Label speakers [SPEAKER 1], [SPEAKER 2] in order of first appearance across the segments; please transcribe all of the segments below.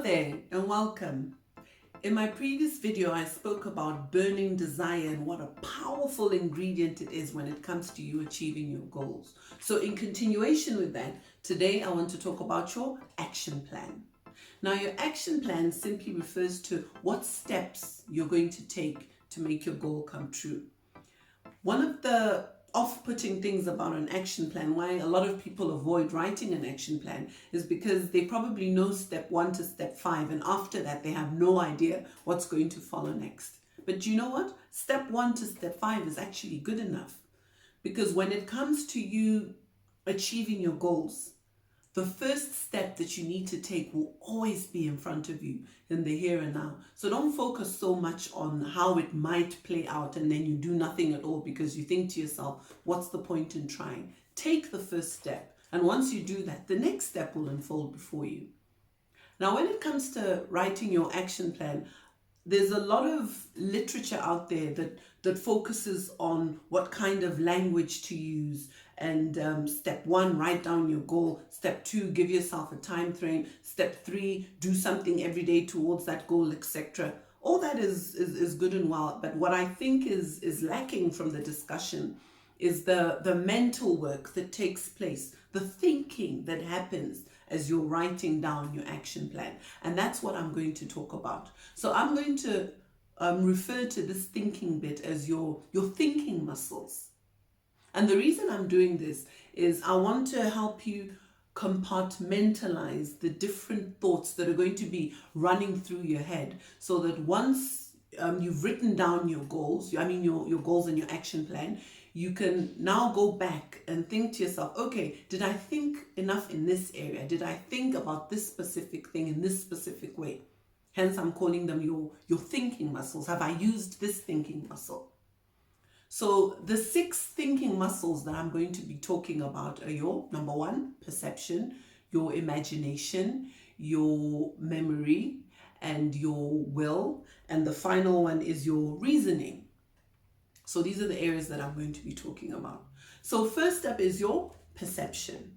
[SPEAKER 1] Hello there and welcome. In my previous video, I spoke about burning desire and what a powerful ingredient it is when it comes to you achieving your goals. So in continuation with that, today I want to talk about your action plan. Now, your action plan simply refers to what steps you're going to take to make your goal come true. One of the off-putting things about an action plan, why a lot of people avoid writing an action plan, is because they probably know step 1 to step 5, and after that they have no idea what's going to follow next. But you know what? Step 1 to step 5 is actually good enough, because when it comes to you achieving your goals, the first step that you need to take will always be in front of you in the here and now. So don't focus so much on how it might play out and then you do nothing at all because you think to yourself, what's the point in trying? Take the first step. And once you do that, the next step will unfold before you. Now, when it comes to writing your action plan, there's a lot of literature out there that focuses on what kind of language to use. And step 1, write down your goal. Step 2, give yourself a time frame. Step 3, do something every day towards that goal, etc. All that is good and well. But what I think is lacking from the discussion is the mental work that takes place, the thinking that happens as you're writing down your action plan. And that's what I'm going to talk about. So I'm going to refer to this thinking bit as your thinking muscles. And the reason I'm doing this is I want to help you compartmentalize the different thoughts that are going to be running through your head, so that once you've written down your goals, your goals and your action plan, you can now go back and think to yourself, okay, did I think enough in this area? Did I think about this specific thing in this specific way? Hence, I'm calling them your thinking muscles. Have I used this thinking muscle? So the 6 thinking muscles that I'm going to be talking about are your number 1, perception, your imagination, your memory, and your will. And the final one is your reasoning. So these are the areas that I'm going to be talking about. So first up is your perception.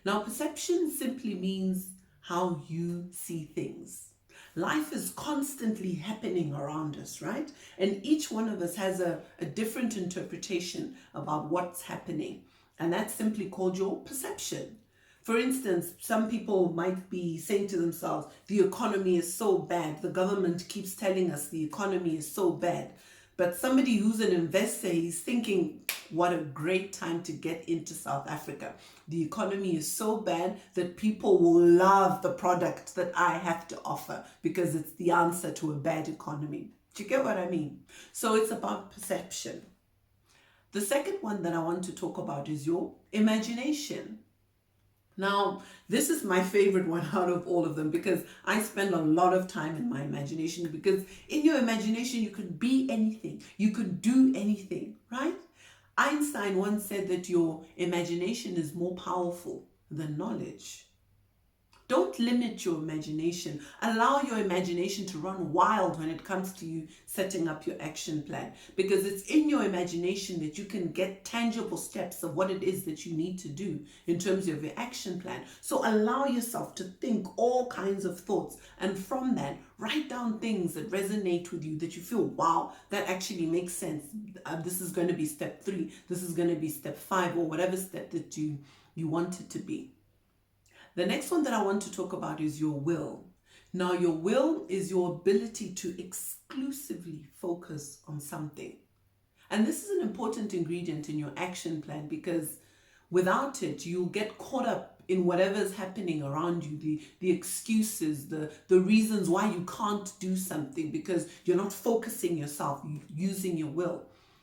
[SPEAKER 1] Now, perception simply means how you see things. Life is constantly happening around us, right? And each one of us has a different interpretation about what's happening. And that's simply called your perception. For instance, some people might be saying to themselves, the economy is so bad. The government keeps telling us the economy is so bad. But somebody who's an investor, he's thinking, what a great time to get into South Africa. The economy is so bad that people will love the product that I have to offer because it's the answer to a bad economy. Do you get what I mean? So it's about perception. The second one that I want to talk about is your imagination. Now, this is my favorite one out of all of them because I spend a lot of time in my imagination, because in your imagination, you can be anything. You can do anything, right? Einstein once said that your imagination is more powerful than knowledge. Don't limit your imagination. Allow your imagination to run wild when it comes to you setting up your action plan, because it's in your imagination that you can get tangible steps of what it is that you need to do in terms of your action plan. So allow yourself to think all kinds of thoughts, and from that, write down things that resonate with you, that you feel, wow, that actually makes sense. This is going to be step 3. This is going to be step 5, or whatever step that you want it to be. The next one that I want to talk about is your will. Now, your will is your ability to exclusively focus on something. And this is an important ingredient in your action plan, because without it, you'll get caught up in whatever's happening around you, the excuses, the reasons why you can't do something because you're not focusing yourself, using your will.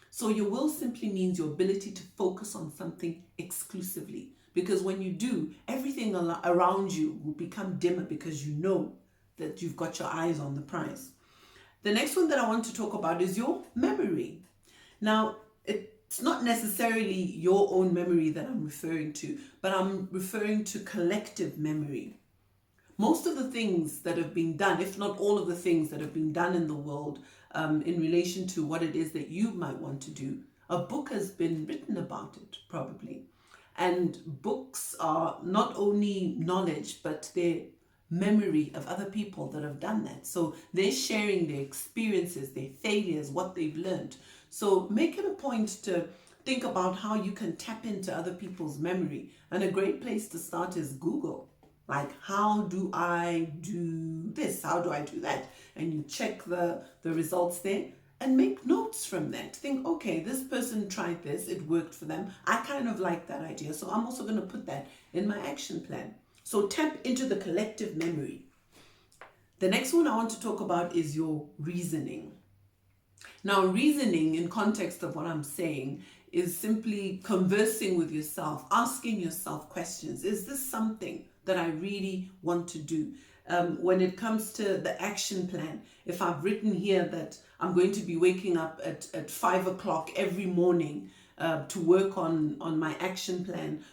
[SPEAKER 1] So your will simply means your ability to focus on something exclusively. Because when you do, everything around you will become dimmer because you know that you've got your eyes on the prize. The next one that I want to talk about is your memory. Now, it's not necessarily your own memory that I'm referring to, but I'm referring to collective memory. Most of the things that have been done, if not all of the things that have been done in the world in relation to what it is that you might want to do, a book has been written about it, probably. And books are not only knowledge, but they're memory of other people that have done that. So they're sharing their experiences, their failures, what they've learned. So make it a point to think about how you can tap into other people's memory. And a great place to start is Google. Like, how do I do this? How do I do that? And you check the results there and make notes from that. Think, okay, this person tried this, it worked for them. I kind of like that idea. So I'm also going to put that in my action plan. So tap into the collective memory. The next one I want to talk about is your reasoning. Now, reasoning in context of what I'm saying is simply conversing with yourself, asking yourself questions. Is this something that I really want to do? When it comes to the action plan, if I've written here that I'm going to be waking up at 5 o'clock every morning to work on my action plan,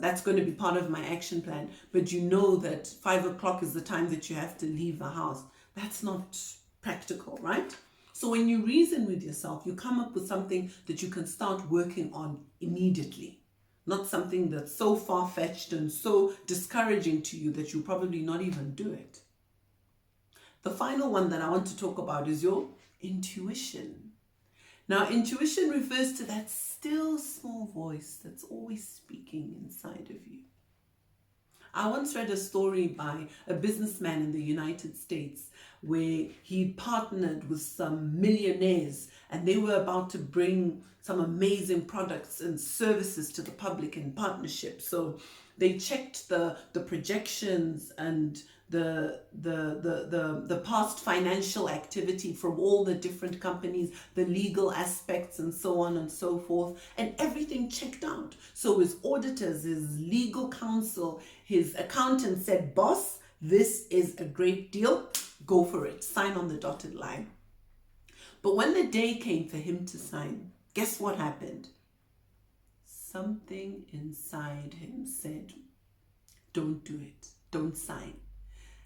[SPEAKER 1] that's going to be part of my action plan. But you know that 5 o'clock is the time that you have to leave the house. That's not practical, right? So when you reason with yourself, you come up with something that you can start working on immediately. Not something that's so far-fetched and so discouraging to you that you'll probably not even do it. The final one that I want to talk about is your intuition. Now, intuition refers to that still small voice that's always speaking inside of you. I once read a story by a businessman in the United States where he partnered with some millionaires and they were about to bring some amazing products and services to the public in partnership. So they checked the projections and the past financial activity from all the different companies, the legal aspects and so on and so forth, and everything checked out. So his auditors, his legal counsel, his accountant said, "Boss, this is a great deal. Go for it. Sign on the dotted line." But when the day came for him to sign, guess what happened? Something inside him said, "Don't do it. Don't sign."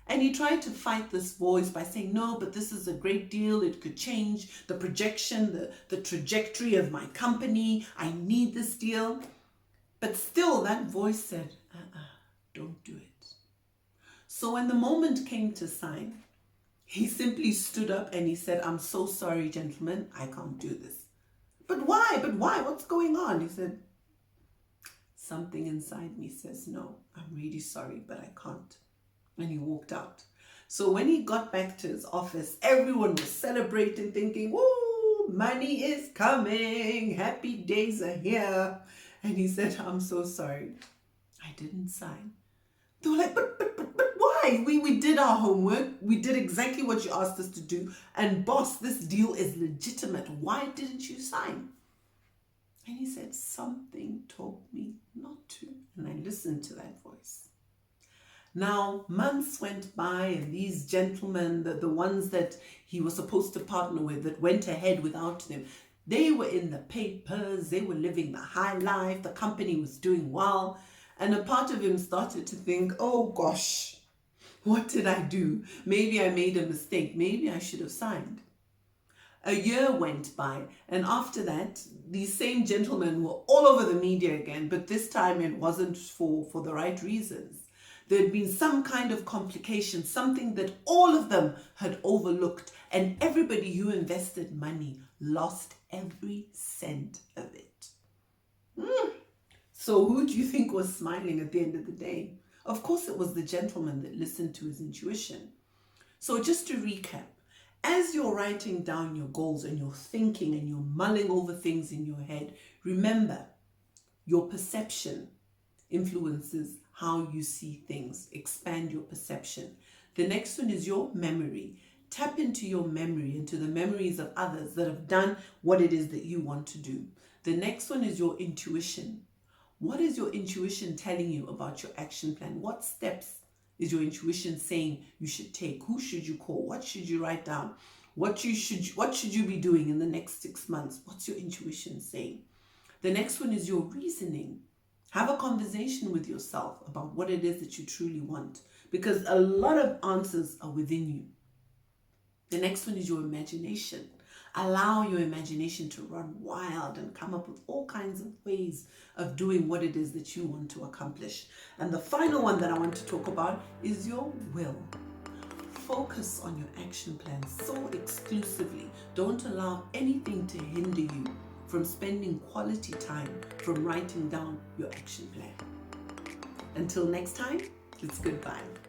[SPEAKER 1] And he tried to fight this voice by saying, "No, but this is a great deal. It could change the projection, the trajectory of my company. I need this deal." But still that voice said, "Don't do it." So when the moment came to sign, he simply stood up and he said, "I'm so sorry, gentlemen, I can't do this." "But why? But why? What's going on?" He said, "Something inside me says, no, I'm really sorry, but I can't." And he walked out. So when he got back to his office, everyone was celebrating, thinking, "Woo, money is coming. Happy days are here." And he said, "I'm so sorry. I didn't sign." They were like, but why? We did our homework. We did exactly what you asked us to do. And boss, this deal is legitimate. Why didn't you sign? And he said, "Something told me not to." And I listened to that voice. Now, months went by and these gentlemen, the ones that he was supposed to partner with, that went ahead without them, they were in the papers, they were living the high life, the company was doing well. And a part of him started to think, "Oh gosh, what did I do? Maybe I made a mistake. Maybe I should have signed." A year went by, and after that, these same gentlemen were all over the media again, but this time it wasn't for the right reasons. There had been some kind of complication, something that all of them had overlooked, and everybody who invested money lost every cent of it. So who do you think was smiling at the end of the day? Of course, it was the gentleman that listened to his intuition. So just to recap, as you're writing down your goals and you're thinking and you're mulling over things in your head, remember, your perception influences how you see things. Expand your perception. The next one is your memory. Tap into your memory, into the memories of others that have done what it is that you want to do. The next one is your intuition. What is your intuition telling you about your action plan? What steps is your intuition saying you should take? Who should you call? What should you write down? What should you be doing in the next 6 months? What's your intuition saying? The next one is your reasoning. Have a conversation with yourself about what it is that you truly want, because a lot of answers are within you. The next one is your imagination. Allow your imagination to run wild and come up with all kinds of ways of doing what it is that you want to accomplish. And the final one that I want to talk about is your will. Focus on your action plan so exclusively. Don't allow anything to hinder you from spending quality time, from writing down your action plan. Until next time, it's goodbye.